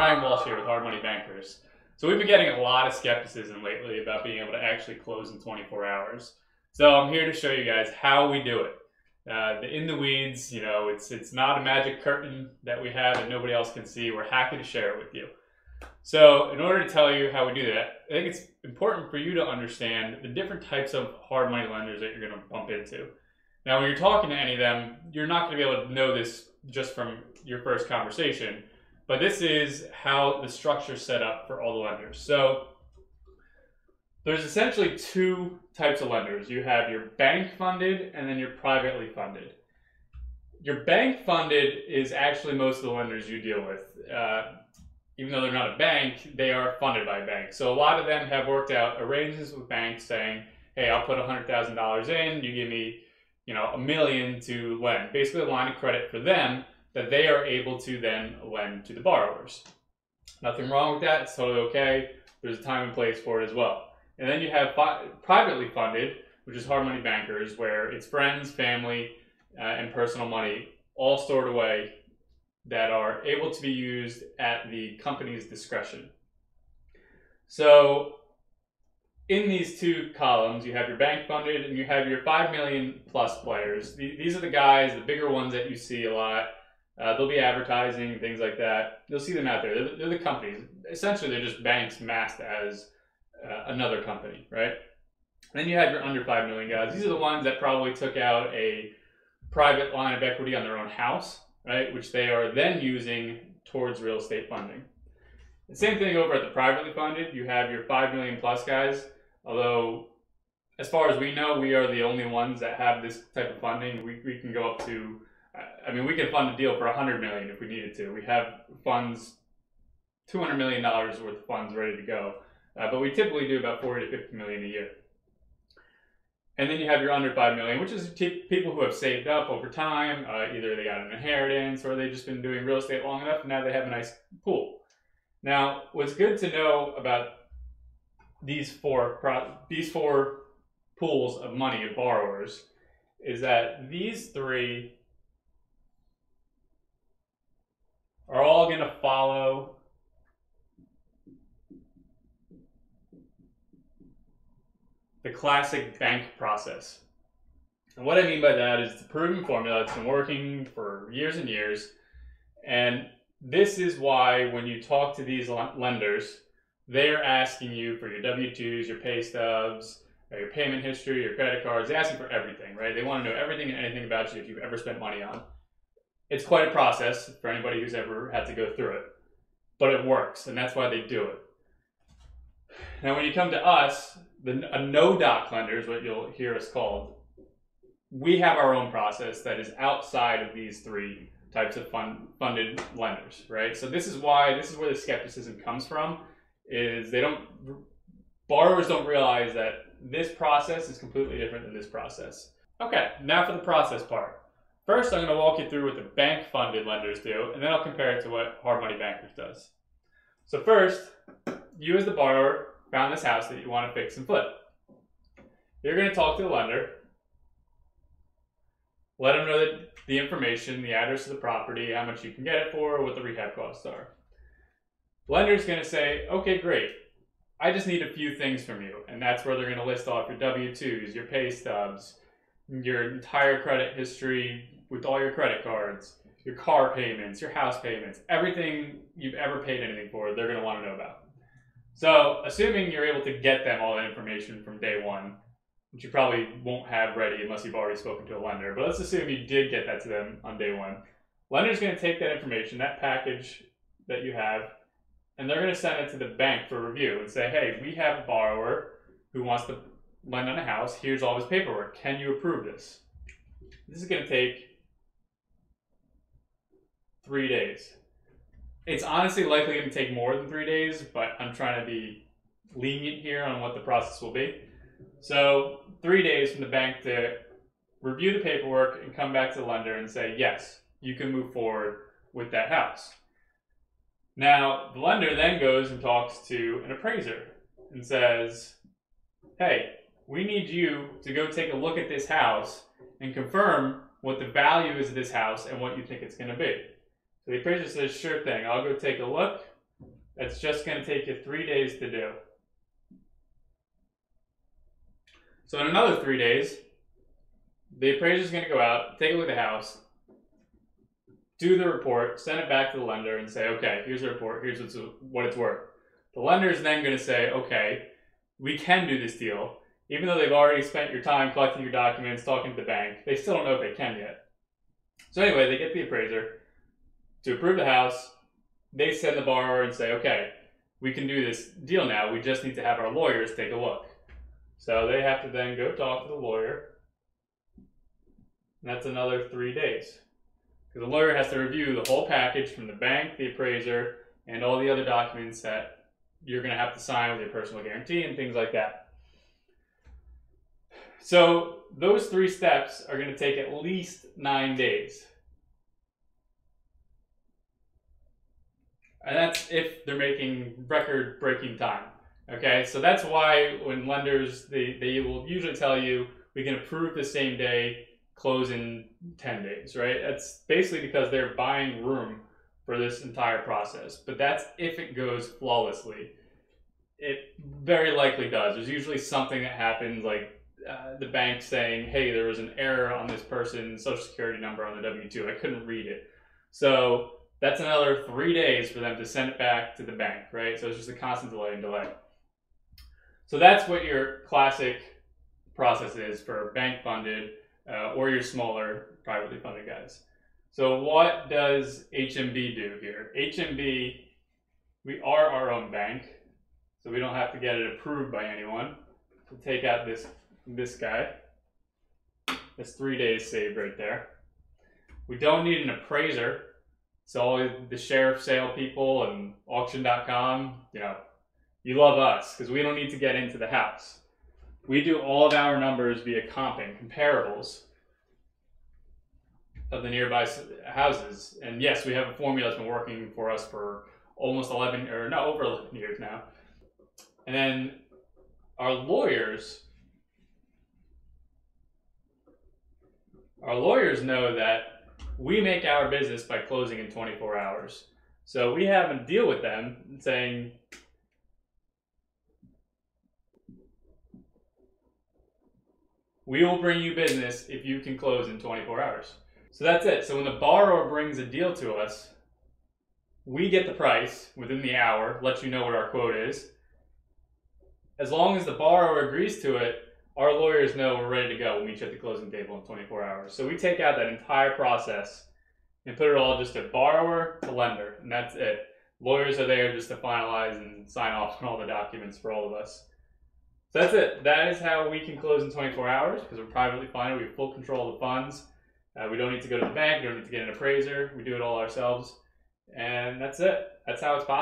Ryan Walsh here with Hard Money Bankers. So we've been getting a lot of skepticism lately about being able to actually close in 24 hours. So I'm here to show you guys how we do it. In the weeds, you know, it's not a magic curtain that we have and nobody else can see. We're happy to share it with you. So in order to tell you how we do that, I think it's important for you to understand the different types of hard money lenders that you're going to bump into. Now, when you're talking to any of them, you're not going to be able to know this just from your first conversation, but this is how the structure is set up for all the lenders. So there's essentially two types of lenders. You have your bank funded and then your privately funded. Your bank funded is actually most of the lenders you deal with. Even though they're not a bank, they are funded by banks. So a lot of them have worked out arrangements with banks saying, hey, I'll put $100,000 in, you give me $1 million to lend. Basically a line of credit for them that they are able to then lend to the borrowers. Nothing wrong with that, it's totally okay. There's a time and place for it as well. And then you have privately funded, which is hard money bankers, where it's friends, family, and personal money all stored away that are able to be used at the company's discretion. So in these two columns, you have your bank funded and you have your 5 million plus players. These are the guys, the bigger ones that you see a lot. They'll be advertising, things like that. You'll see them out there. They're the companies. Essentially, they're just banks masked as another company, right? Then you have your under 5 million guys. These are the ones that probably took out a private line of equity on their own house, right? Which they are then using towards real estate funding. The same thing over at the privately funded. You have your 5 million plus guys. Although, as far as we know, we are the only ones that have this type of funding. We can go up to, we can fund a deal for 100 million if we needed to. We have funds, $200 million worth of funds ready to go. But we typically do about 40 to 50 million a year. And then you have your under 5 million, which is people who have saved up over time. Either they got an inheritance or they've just been doing real estate long enough and now they have a nice pool. Now, what's good to know about these four pools of money of borrowers is that these three are all going to follow the classic bank process. And what I mean by that is the proven formula that's been working for years and years. And this is why when you talk to these lenders, they're asking you for your W-2s, your pay stubs, your payment history, your credit cards. They're asking for everything, right? They want to know everything and anything about you if you've ever spent money on. It's quite a process for anybody who's ever had to go through it. But it works, and that's why they do it. Now, when you come to us, a no-doc lender is what you'll hear us called. We have our own process that is outside of these three types of funded lenders, right? So this is where the skepticism comes from, is borrowers don't realize that this process is completely different than this process. Okay, now for the process part. First, I'm going to walk you through what the bank-funded lenders do, and then I'll compare it to what Hard Money Bankers does. So first, you as the borrower found this house that you want to fix and flip. You're going to talk to the lender, let them know that the information, the address of the property, how much you can get it for, what the rehab costs are. The lender's going to say, okay, great. I just need a few things from you. And that's where they're going to list off your W-2s, your pay stubs, your entire credit history with all your credit cards, your car payments, your house payments, everything you've ever paid anything for, they're going to want to know about. So, assuming you're able to get them all that information from day one, which you probably won't have ready unless you've already spoken to a lender, but let's assume you did get that to them on day one. Lender's going to take that information, that package that you have, and they're going to send it to the bank for review and say, hey, we have a borrower who wants to lend on a house. Here's all his paperwork. Can you approve this? This is going to take 3 days. It's honestly likely going to take more than 3 days, but I'm trying to be lenient here on what the process will be. So 3 days from the bank to review the paperwork and come back to the lender and say, yes, you can move forward with that house. Now, the lender then goes and talks to an appraiser and says, hey, we need you to go take a look at this house and confirm what the value is of this house and what you think it's going to be. So the appraiser says, sure thing, I'll go take a look. That's just going to take you 3 days to do. So in another 3 days, the appraiser is going to go out, take a look at the house, do the report, send it back to the lender and say, okay, here's the report, here's what it's worth. The lender is then going to say, okay, we can do this deal. Even though they've already spent your time collecting your documents, talking to the bank, they still don't know if they can yet. So anyway, they get the appraiser to approve the house. They send the borrower and say, okay, we can do this deal now. We just need to have our lawyers take a look. So they have to then go talk to the lawyer. And that's another 3 days. Because the lawyer has to review the whole package from the bank, the appraiser, and all the other documents that you're going to have to sign with your personal guarantee and things like that. So those 3 steps are going to take at least 9 days. And that's if they're making record-breaking time. Okay, so that's why when lenders, they will usually tell you, we can approve the same day, close in 10 days, right? That's basically because they're buying room for this entire process. But that's if it goes flawlessly. It very likely does. There's usually something that happens, like the bank saying, hey, there was an error on this person's social security number on the W-2. I couldn't read it. So that's another 3 days for them to send it back to the bank, right? So it's just a constant delay and delay. So that's what your classic process is for bank funded or your smaller privately funded guys. So what does HMB do here? HMB, we are our own bank, so we don't have to get it approved by anyone. So take out this guy. That's 3 days saved right there. We don't need an appraiser. So all the sheriff sale people and auction.com, you love us because we don't need to get into the house. We do all of our numbers via comping, comparables of the nearby houses. And yes, we have a formula that's been working for us for almost over 11 years now. And then our lawyers know that we make our business by closing in 24 hours. So we have a deal with them saying, we will bring you business if you can close in 24 hours. So that's it. So when the borrower brings a deal to us, we get the price within the hour, let you know what our quote is. As long as the borrower agrees to it, our lawyers know we're ready to go. We'll meet you at the closing table in 24 hours. So we take out that entire process and put it all just to borrower to lender, and that's it. Lawyers are there just to finalize and sign off on all the documents for all of us. So that's it. That is how we can close in 24 hours because we're privately funded. We have full control of the funds. We don't need to go to the bank. We don't need to get an appraiser. We do it all ourselves. And that's it. That's how it's possible.